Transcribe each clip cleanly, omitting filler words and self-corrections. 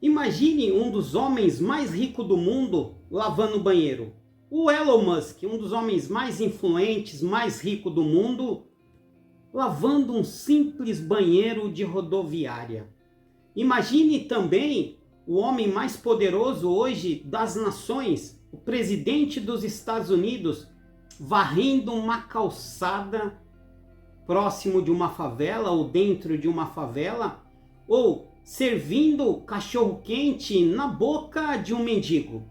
Imagine um dos homens mais ricos do mundo lavando o banheiro. O Elon Musk, um dos homens mais influentes, mais ricos do mundo, lavando um simples banheiro de rodoviária. Imagine também o homem mais poderoso hoje das nações, o presidente dos Estados Unidos, varrendo uma calçada próximo de uma favela ou dentro de uma favela, ou servindo cachorro-quente na boca de um mendigo.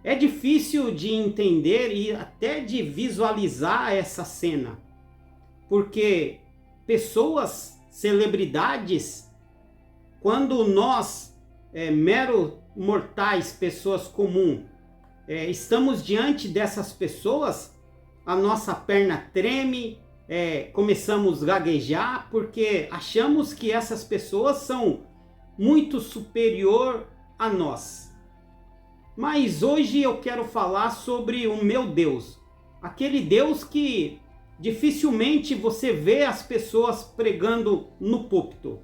É difícil de entender e até de visualizar essa cena, porque pessoas, celebridades, quando nós, mero mortais, pessoas comuns, estamos diante dessas pessoas, a nossa perna treme, começamos a gaguejar, porque achamos que essas pessoas são muito superior a nós. Mas hoje eu quero falar sobre o meu Deus, aquele Deus que dificilmente você vê as pessoas pregando no púlpito.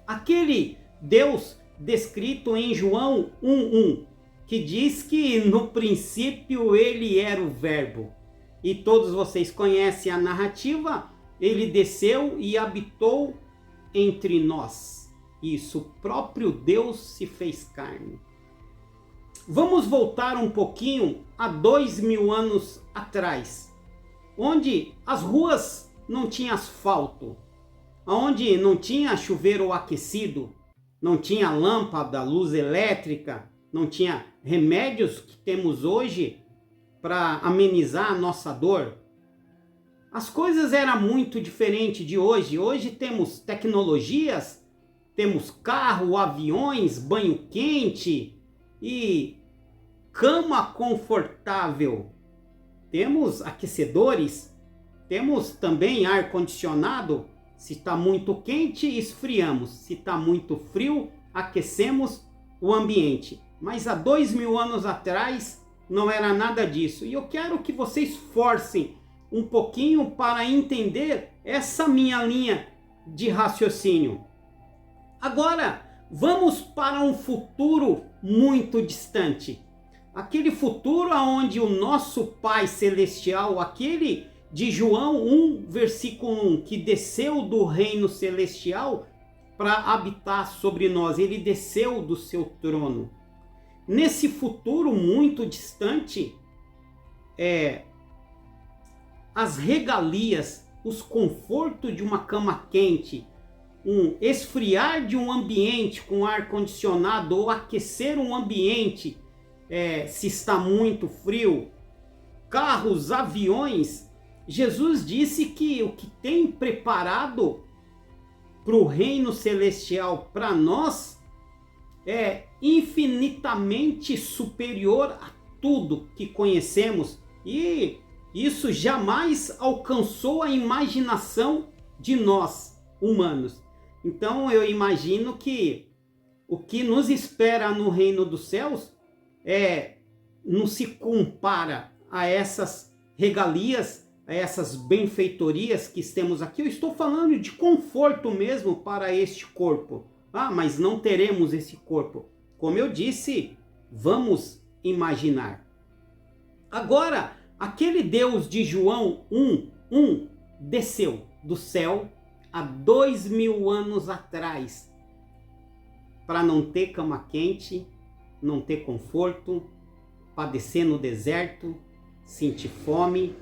Aquele Deus descrito em João 1:1, que diz que no princípio ele era o Verbo. E todos vocês conhecem a narrativa, ele desceu e habitou entre nós. Isso, o próprio Deus se fez carne. Vamos voltar um pouquinho a 2000 anos atrás, onde as ruas não tinham asfalto, onde não tinha chuveiro aquecido, não tinha lâmpada, luz elétrica, não tinha remédios que temos hoje para amenizar a nossa dor. As coisas eram muito diferentes de hoje. Hoje temos tecnologias, temos carro, aviões, banho quente e cama confortável. Temos aquecedores, temos também ar condicionado. Se está muito quente, esfriamos. Se está muito frio, aquecemos o ambiente. Mas há 2000 anos atrás não era nada disso. E eu quero que vocês forcem um pouquinho para entender essa minha linha de raciocínio. Agora, vamos para um futuro muito distante. Aquele futuro onde o nosso Pai Celestial, aquele de João 1, versículo 1, que desceu do reino celestial para habitar sobre nós. Ele desceu do seu trono. Nesse futuro muito distante, as regalias, os confortos de uma cama quente, esfriar de um ambiente com ar condicionado ou aquecer um ambiente se está muito frio, carros, aviões. Jesus disse que o que tem preparado para o reino celestial para nós é infinitamente superior a tudo que conhecemos, e isso jamais alcançou a imaginação de nós humanos. Então eu imagino que o que nos espera no reino dos céus não se compara a essas regalias, a essas benfeitorias que temos aqui. Eu estou falando de conforto mesmo para este corpo. Mas não teremos esse corpo. Como eu disse, vamos imaginar. Agora, aquele Deus de João 1:1 desceu do céu há 2000 anos atrás para não ter cama quente, não ter conforto, padecer no deserto, sentir fome,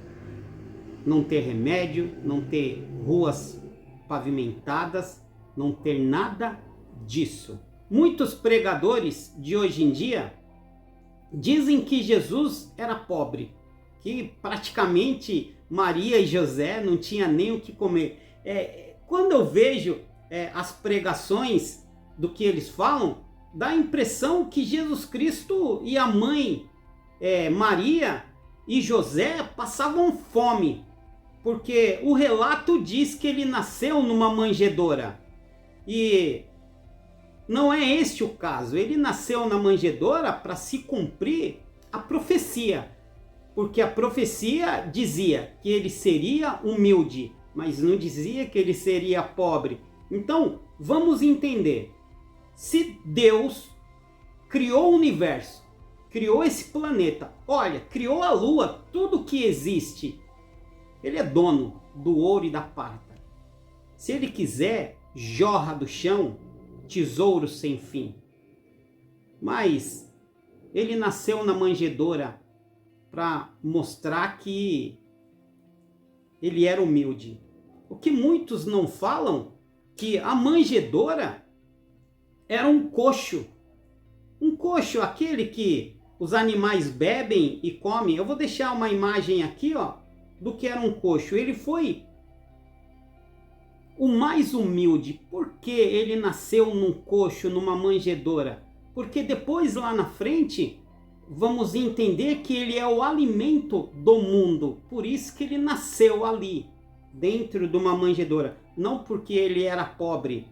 não ter remédio, não ter ruas pavimentadas, não ter nada disso. Muitos pregadores de hoje em dia dizem que Jesus era pobre, que praticamente Maria e José não tinham nem o que comer. Quando eu vejo as pregações do que eles falam, dá a impressão que Jesus Cristo e a mãe Maria e José passavam fome, porque o relato diz que ele nasceu numa manjedoura. E não é este o caso. Ele nasceu na manjedoura para se cumprir a profecia, porque a profecia dizia que ele seria humilde, mas não dizia que ele seria pobre. Então, vamos entender. Se Deus criou o universo, criou esse planeta, olha, criou a Lua, tudo que existe, ele é dono do ouro e da prata. Se ele quiser, jorra do chão tesouros sem fim. Mas ele nasceu na manjedoura para mostrar que ele era humilde. O que muitos não falam, que a manjedoura era um coxo. Um coxo, aquele que os animais bebem e comem. Eu vou deixar uma imagem aqui, ó, do que era um coxo. Ele foi o mais humilde. Por que ele nasceu num coxo, numa manjedoura? Porque depois lá na frente vamos entender que ele é o alimento do mundo. Por isso que ele nasceu ali, dentro de uma manjedoura. Não porque ele era pobre.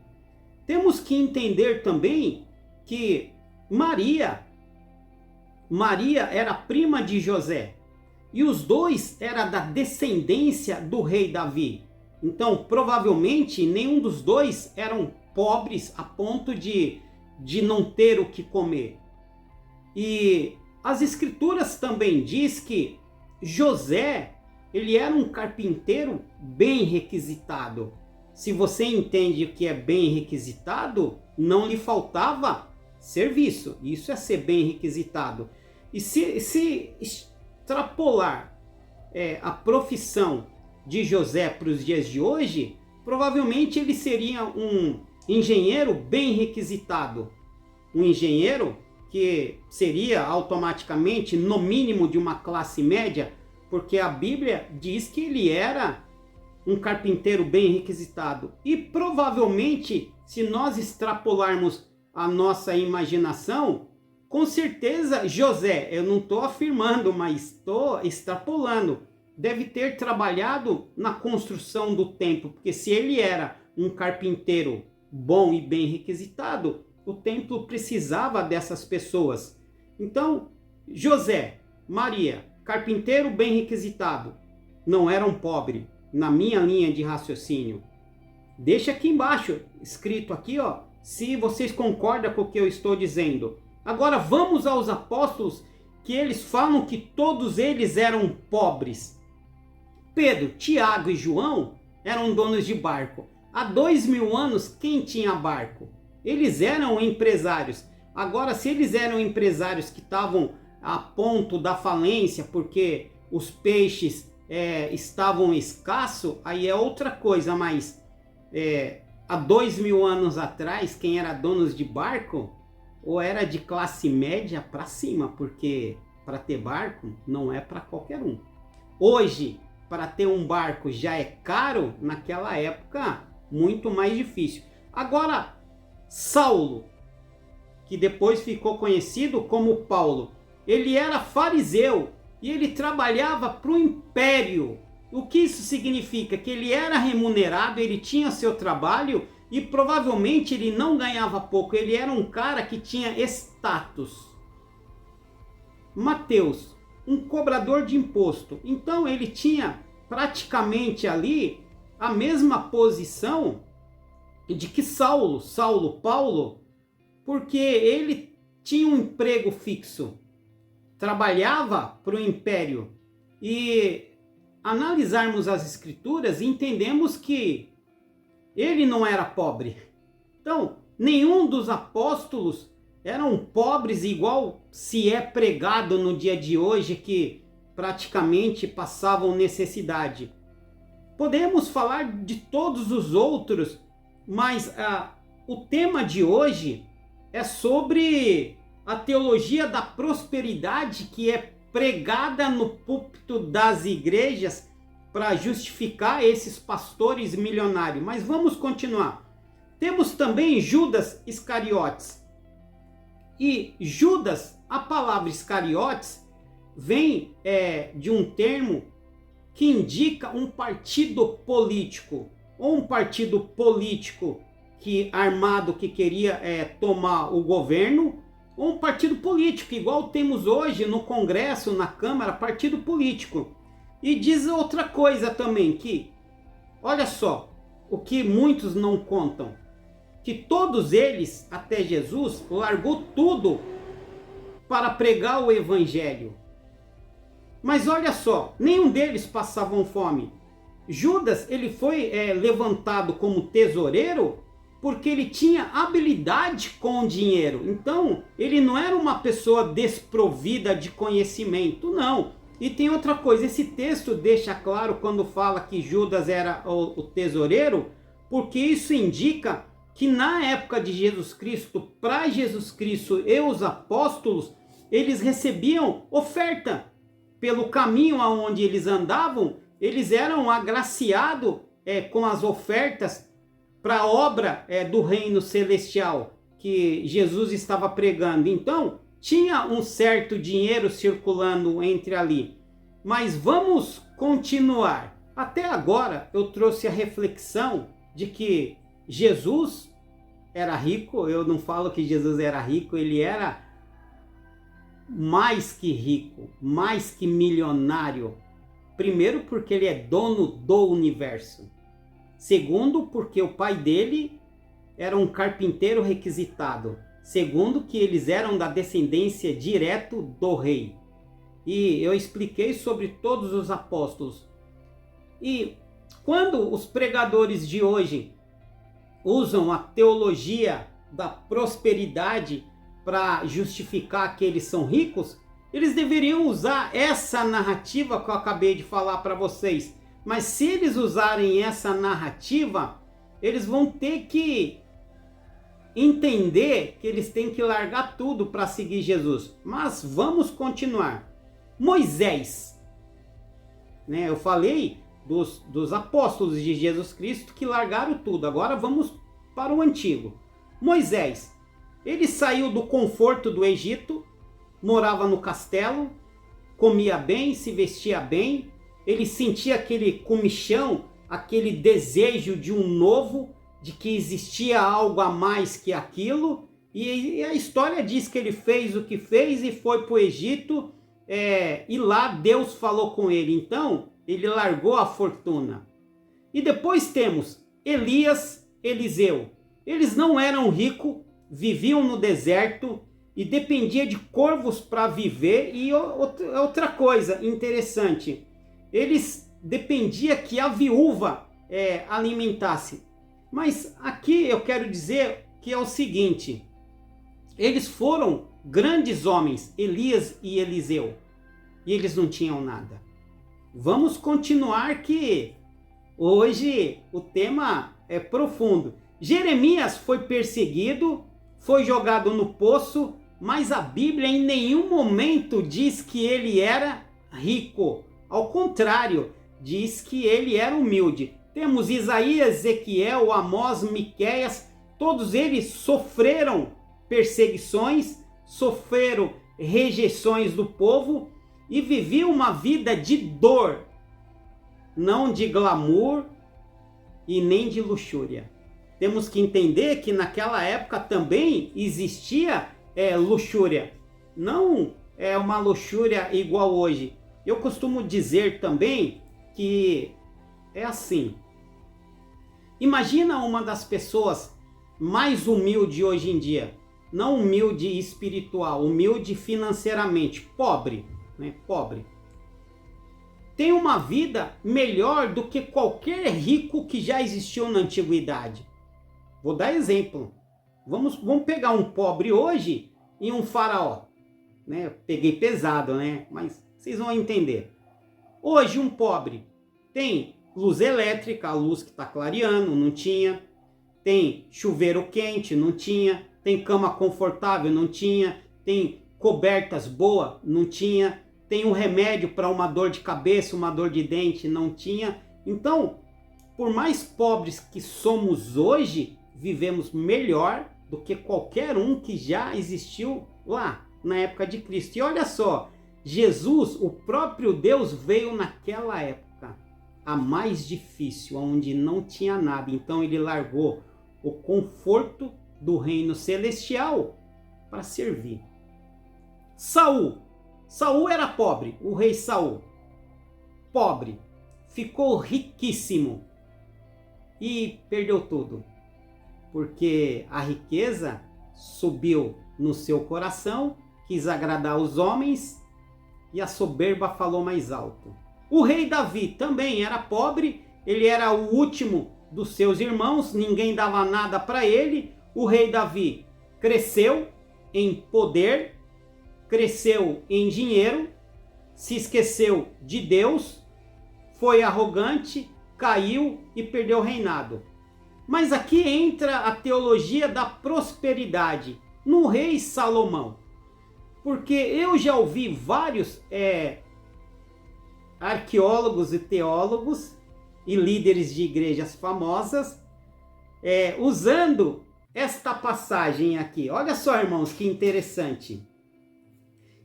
Temos que entender também que Maria era prima de José. E os dois eram da descendência do rei Davi. Então, provavelmente, nenhum dos dois eram pobres a ponto de não ter o que comer. E as escrituras também diz que José, ele era um carpinteiro bem requisitado. Se você entende o que é bem requisitado, não lhe faltava serviço. Isso é ser bem requisitado. E se extrapolar a profissão de José para os dias de hoje, provavelmente ele seria um engenheiro bem requisitado. Um engenheiro que seria automaticamente, no mínimo, de uma classe média, porque a Bíblia diz que ele era um carpinteiro bem requisitado. E provavelmente, se nós extrapolarmos a nossa imaginação, com certeza José, eu não estou afirmando, mas estou extrapolando, deve ter trabalhado na construção do templo, porque se ele era um carpinteiro bom e bem requisitado, o templo precisava dessas pessoas. Então, José, Maria, carpinteiro bem requisitado, não eram pobres, na minha linha de raciocínio. Deixa aqui embaixo, escrito aqui, ó, se vocês concordam com o que eu estou dizendo. Agora vamos aos apóstolos, que eles falam que todos eles eram pobres. Pedro, Tiago e João eram donos de barco. Há 2000 anos, quem tinha barco? Eles eram empresários. Agora, se eles eram empresários que estavam a ponto da falência porque os peixes estavam escassos, aí é outra coisa, mas há 2000 anos atrás, quem era donos de barco, ou era de classe média para cima, porque para ter barco não é para qualquer um. Hoje, para ter um barco já é caro, naquela época muito mais difícil. Agora, Saulo, que depois ficou conhecido como Paulo, ele era fariseu e ele trabalhava para o império. O que isso significa? Que ele era remunerado, ele tinha seu trabalho e provavelmente ele não ganhava pouco, ele era um cara que tinha status. Mateus, um cobrador de imposto. Então ele tinha praticamente ali a mesma posição de que Paulo, porque ele tinha um emprego fixo, trabalhava para o império. E analisarmos as escrituras, entendemos que ele não era pobre. Então, nenhum dos apóstolos eram pobres igual se é pregado no dia de hoje, que praticamente passavam necessidade. Podemos falar de todos os outros, mas o tema de hoje é sobre a teologia da prosperidade que é pregada no púlpito das igrejas para justificar esses pastores milionários. Mas vamos continuar. Temos também Judas Iscariotes. E Judas, a palavra Iscariotes, vem de um termo que indica um partido político, ou um partido político armado que queria tomar o governo, ou um partido político, igual temos hoje no Congresso, na Câmara, partido político. E diz outra coisa também, que, olha só, o que muitos não contam. que todos eles, até Jesus, largou tudo para pregar o evangelho. Mas olha só, nenhum deles passavam fome. Judas, ele foi levantado como tesoureiro porque ele tinha habilidade com o dinheiro. Então, ele não era uma pessoa desprovida de conhecimento, não. E tem outra coisa, esse texto deixa claro quando fala que Judas era o tesoureiro, porque isso indica que na época de Jesus Cristo, para Jesus Cristo e os apóstolos, eles recebiam oferta. Pelo caminho aonde eles andavam, eles eram agraciados com as ofertas para a obra do reino celestial que Jesus estava pregando. Então, tinha um certo dinheiro circulando entre ali. Mas vamos continuar. Até agora eu trouxe a reflexão de que Jesus era rico. Eu não falo que Jesus era rico, ele era mais que rico, mais que milionário. Primeiro, porque ele é dono do universo. Segundo, porque o pai dele era um carpinteiro requisitado. Segundo, que eles eram da descendência direto do rei. E eu expliquei sobre todos os apóstolos. E quando os pregadores de hoje usam a teologia da prosperidade para justificar que eles são ricos, eles deveriam usar essa narrativa que eu acabei de falar para vocês. Mas se eles usarem essa narrativa, eles vão ter que entender que eles têm que largar tudo para seguir Jesus. Mas vamos continuar. Moisés, né? Eu falei dos apóstolos de Jesus Cristo que largaram tudo. Agora vamos para o antigo. Moisés, ele saiu do conforto do Egito, morava no castelo, comia bem, se vestia bem, ele sentia aquele comichão, aquele desejo de um novo, de que existia algo a mais que aquilo, e a história diz que ele fez o que fez e foi para o Egito, e lá Deus falou com ele. Então ele largou a fortuna. E depois temos Elias, Eliseu. Eles não eram ricos, viviam no deserto e dependia de corvos para viver. E outra coisa interessante, eles dependiam que a viúva alimentasse. Mas aqui eu quero dizer que é o seguinte, eles foram grandes homens, Elias e Eliseu, e eles não tinham nada. Vamos continuar que hoje o tema é profundo. Jeremias foi perseguido, foi jogado no poço, mas a Bíblia em nenhum momento diz que ele era rico. Ao contrário, diz que ele era humilde. Temos Isaías, Ezequiel, Amós, Miqueias, todos eles sofreram perseguições, sofreram rejeições do povo e viviam uma vida de dor, não de glamour e nem de luxúria. Temos que entender que naquela época também existia luxúria, não é uma luxúria igual hoje. Eu costumo dizer também que é assim. Imagina uma das pessoas mais humildes hoje em dia, não humilde espiritual, humilde financeiramente, pobre, né? Pobre. Tem uma vida melhor do que qualquer rico que já existiu na antiguidade. Vou dar exemplo. Vamos pegar um pobre hoje e um faraó, né? Peguei pesado, né? Mas vocês vão entender. Hoje um pobre tem luz elétrica, a luz que está clareando, não tinha. Tem chuveiro quente, não tinha. Tem cama confortável, não tinha. Tem cobertas boas, não tinha. Tem um remédio para uma dor de cabeça, uma dor de dente, não tinha. Então, por mais pobres que somos hoje, vivemos melhor do que qualquer um que já existiu lá na época de Cristo. E olha só, Jesus, o próprio Deus, veio naquela época, a mais difícil, onde não tinha nada. Então ele largou o conforto do reino celestial para servir. Saul era pobre, o rei Saul, pobre, ficou riquíssimo e perdeu tudo. porque a riqueza subiu no seu coração, quis agradar os homens e a soberba falou mais alto. O rei Davi também era pobre, ele era o último dos seus irmãos, ninguém dava nada para ele. O rei Davi cresceu em poder, cresceu em dinheiro, se esqueceu de Deus, foi arrogante, caiu e perdeu o reinado. Mas aqui entra a teologia da prosperidade no rei Salomão. Porque eu já ouvi vários arqueólogos e teólogos e líderes de igrejas famosas usando esta passagem aqui. Olha só, irmãos, que interessante.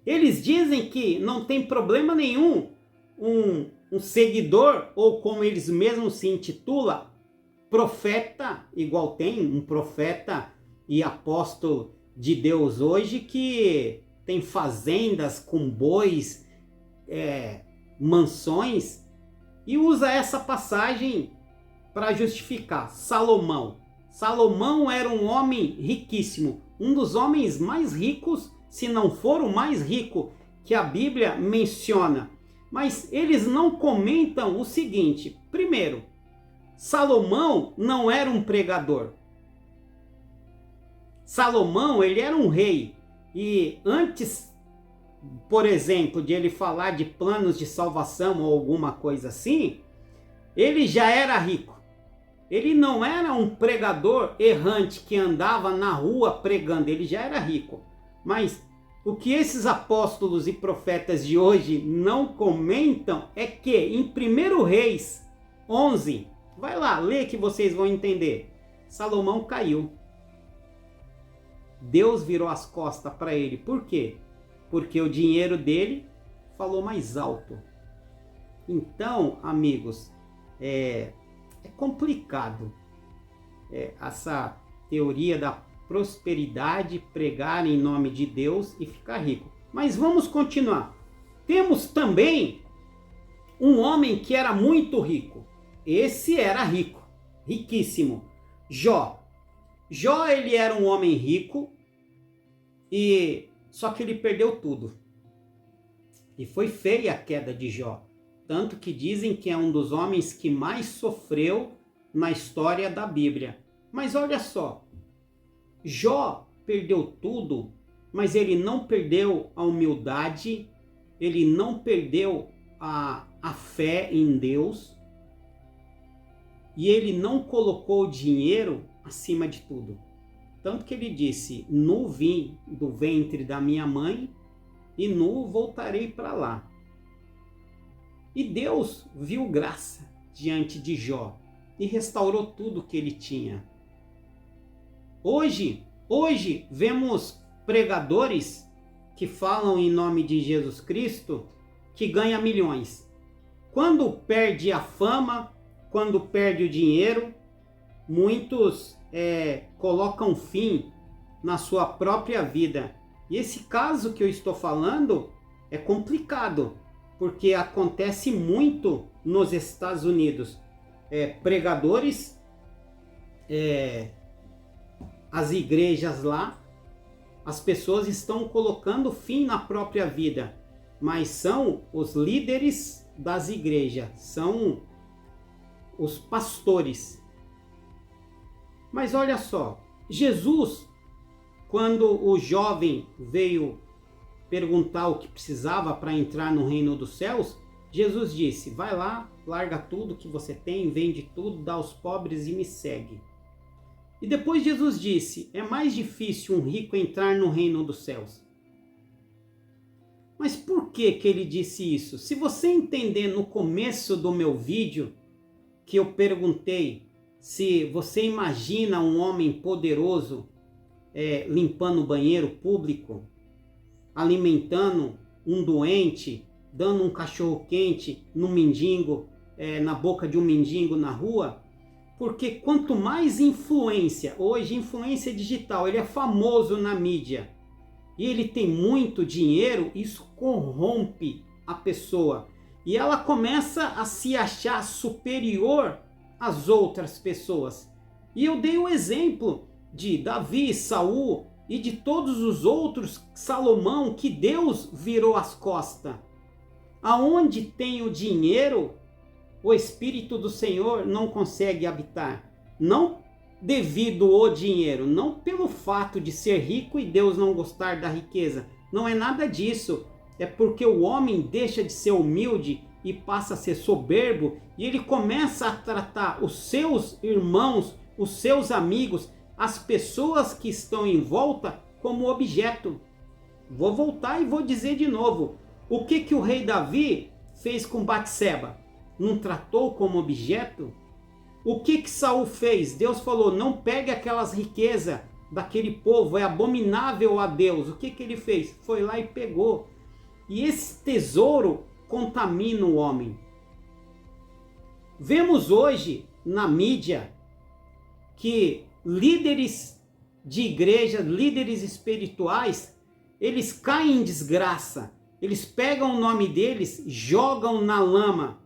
Eles dizem que não tem problema nenhum um seguidor, ou como eles mesmos se intitulam, profeta, igual tem um profeta e apóstolo de Deus hoje, que tem fazendas com bois, mansões, e usa essa passagem para justificar. Salomão era um homem riquíssimo, um dos homens mais ricos, se não for o mais rico que a Bíblia menciona. Mas eles não comentam o seguinte: primeiro, Salomão não era um pregador. Salomão, ele era um rei. E antes, por exemplo, de ele falar de planos de salvação ou alguma coisa assim, ele já era rico. Ele não era um pregador errante que andava na rua pregando, ele já era rico. Mas o que esses apóstolos e profetas de hoje não comentam é que em 1 Reis 11, vai lá, lê que vocês vão entender. Salomão caiu. Deus virou as costas para ele. Por quê? Porque o dinheiro dele falou mais alto. Então, amigos, é complicado essa teoria da prosperidade, pregar em nome de Deus e ficar rico. Mas vamos continuar. Temos também um homem que era muito rico. Esse era rico, riquíssimo. Jó. Jó, ele era um homem rico, só que ele perdeu tudo. E foi feia a queda de Jó. Tanto que dizem que é um dos homens que mais sofreu na história da Bíblia. Mas olha só, Jó perdeu tudo, mas ele não perdeu a humildade, ele não perdeu a fé em Deus, e ele não colocou o dinheiro acima de tudo. Tanto que ele disse: nu vim do ventre da minha mãe e nu voltarei para lá. E Deus viu graça diante de Jó e restaurou tudo que ele tinha. Hoje vemos pregadores que falam em nome de Jesus Cristo que ganham milhões. Quando perde a fama, quando perde o dinheiro, muitos colocam fim na sua própria vida. E esse caso que eu estou falando é complicado, porque acontece muito nos Estados Unidos. Pregadores, as igrejas lá, as pessoas estão colocando fim na própria vida, mas são os líderes das igrejas, são os pastores. Mas olha só, Jesus, quando o jovem veio perguntar o que precisava para entrar no reino dos céus, Jesus disse: vai lá, larga tudo que você tem, vende tudo, dá aos pobres e me segue. E depois Jesus disse: é mais difícil um rico entrar no reino dos céus. Mas por que ele disse isso? Se você entender no começo do meu vídeo, que eu perguntei se você imagina um homem poderoso limpando o banheiro público, alimentando um doente, dando um cachorro quente no mendigo, na boca de um mendigo na rua, porque quanto mais influência, hoje influência digital, ele é famoso na mídia e ele tem muito dinheiro, isso corrompe a pessoa e ela começa a se achar superior às outras pessoas. E eu dei o exemplo de Davi, Saul e de todos os outros, Salomão, que Deus virou as costas. Aonde tem o dinheiro, o Espírito do Senhor não consegue habitar. Não devido ao dinheiro, não pelo fato de ser rico e Deus não gostar da riqueza. Não é nada disso. É porque o homem deixa de ser humilde e passa a ser soberbo, e ele começa a tratar os seus irmãos, os seus amigos, as pessoas que estão em volta como objeto. Vou voltar e vou dizer de novo. O que o rei Davi fez com Batseba? Não tratou como objeto? O que Saul fez? Deus falou, não pegue aquelas riquezas daquele povo, é abominável a Deus. O que ele fez? Foi lá e pegou. E esse tesouro contamina o homem. Vemos hoje na mídia que líderes de igreja, líderes espirituais, eles caem em desgraça. Eles pegam o nome deles, jogam na lama.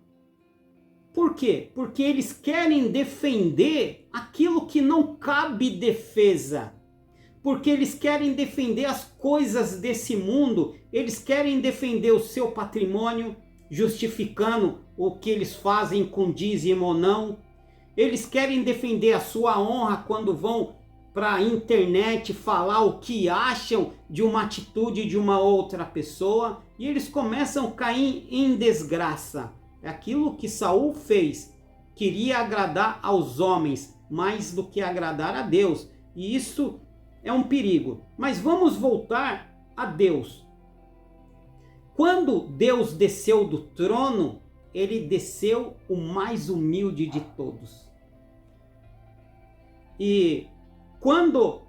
Por quê? Porque eles querem defender aquilo que não cabe defesa. Porque eles querem defender as coisas desse mundo, eles querem defender o seu patrimônio, justificando o que eles fazem com dízimo ou não. Eles querem defender a sua honra quando vão para a internet falar o que acham de uma atitude de uma outra pessoa, e eles começam a cair em desgraça. É aquilo que Saul fez, queria agradar aos homens mais do que agradar a Deus, e isso é um perigo. Mas vamos voltar a Deus. Quando Deus desceu do trono, ele desceu o mais humilde de todos. E quando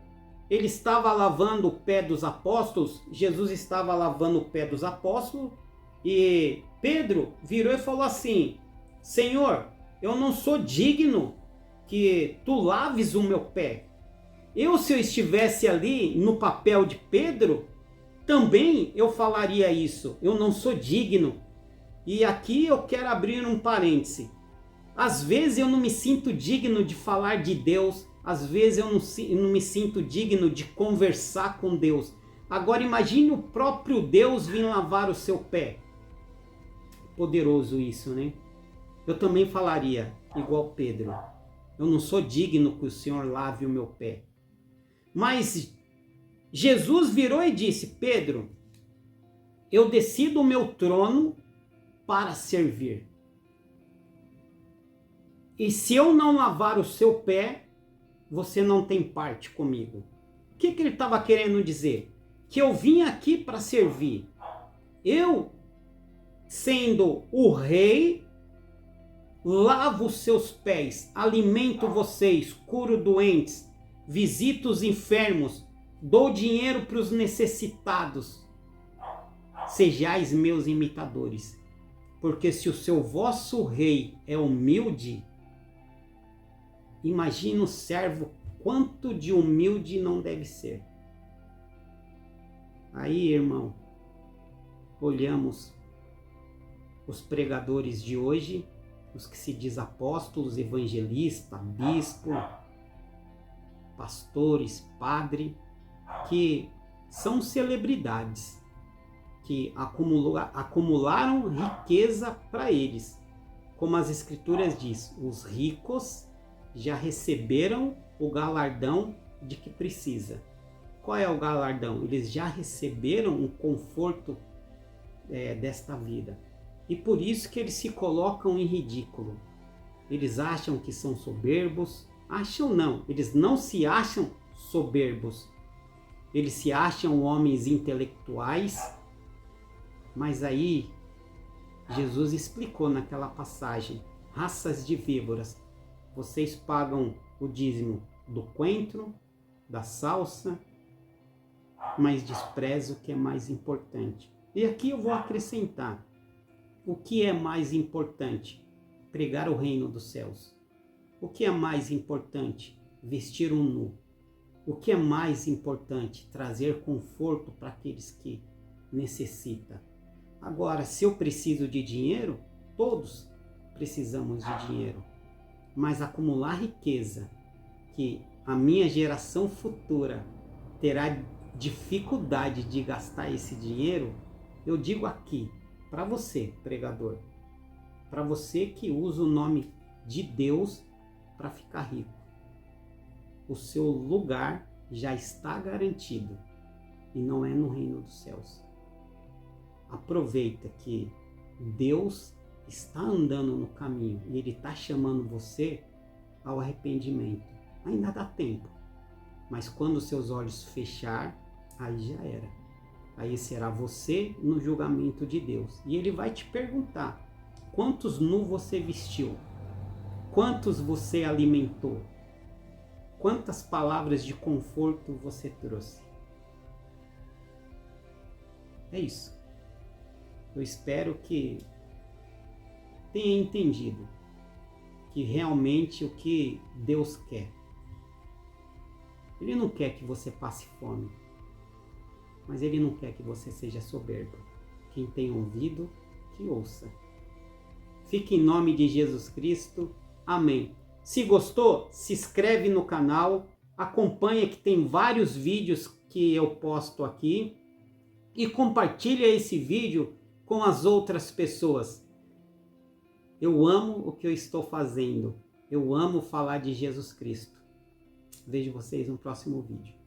ele estava lavando o pé dos apóstolos, Jesus estava lavando o pé dos apóstolos, e Pedro virou e falou assim: Senhor, eu não sou digno que tu laves o meu pé. Se eu estivesse ali no papel de Pedro, também eu falaria isso. Eu não sou digno. E aqui eu quero abrir um parêntese. Às vezes eu não me sinto digno de falar de Deus. Às vezes eu não me sinto digno de conversar com Deus. Agora imagine o próprio Deus vir lavar o seu pé. Poderoso isso, né? Eu também falaria igual Pedro. Eu não sou digno que o Senhor lave o meu pé. Mas Jesus virou e disse: Pedro, eu desci do meu trono para servir. E se eu não lavar o seu pé, você não tem parte comigo. O que ele estava querendo dizer? Que eu vim aqui para servir. Eu, sendo o rei, lavo os seus pés, alimento vocês, curo doentes, visito os enfermos, dou dinheiro para os necessitados. Sejais meus imitadores, porque se o seu vosso rei é humilde, imagina o servo quanto de humilde não deve ser. Aí, irmão, olhamos os pregadores de hoje, os que se diz apóstolos, evangelistas, bispo, pastores, padre, que são celebridades, que acumularam riqueza para eles. Como as escrituras diz, os ricos já receberam o galardão de que precisa. Qual é o galardão? Eles já receberam um conforto desta vida. E por isso que eles se colocam em ridículo. Eles acham que são soberbos. Acham não, eles não se acham soberbos. Eles se acham homens intelectuais. Mas aí Jesus explicou naquela passagem: raças de víboras, vocês pagam o dízimo do coentro, da salsa, mas desprezam o que é mais importante. E aqui eu vou acrescentar: o que é mais importante? Pregar o reino dos céus. O que é mais importante? Vestir um nu. O que é mais importante? Trazer conforto para aqueles que necessitam. Agora, se eu preciso de dinheiro, todos precisamos de dinheiro. Mas acumular riqueza que a minha geração futura terá dificuldade de gastar esse dinheiro, eu digo aqui, para você, pregador, para você que usa o nome de Deus para ficar rico, o seu lugar já está garantido e não é no reino dos céus. Aproveita que Deus está andando no caminho e Ele está chamando você ao arrependimento. Ainda dá tempo, mas quando seus olhos fechar, aí já era. Aí será você no julgamento de Deus. E Ele vai te perguntar: quantos nus você vestiu? Quantos você alimentou? Quantas palavras de conforto você trouxe? É isso. Eu espero que tenha entendido que realmente o que Deus quer. Ele não quer que você passe fome, mas Ele não quer que você seja soberbo. Quem tem ouvido, que ouça. Fique em nome de Jesus Cristo. Amém. Se gostou, se inscreve no canal, acompanha que tem vários vídeos que eu posto aqui e compartilha esse vídeo com as outras pessoas. Eu amo o que eu estou fazendo. Eu amo falar de Jesus Cristo. Vejo vocês no próximo vídeo.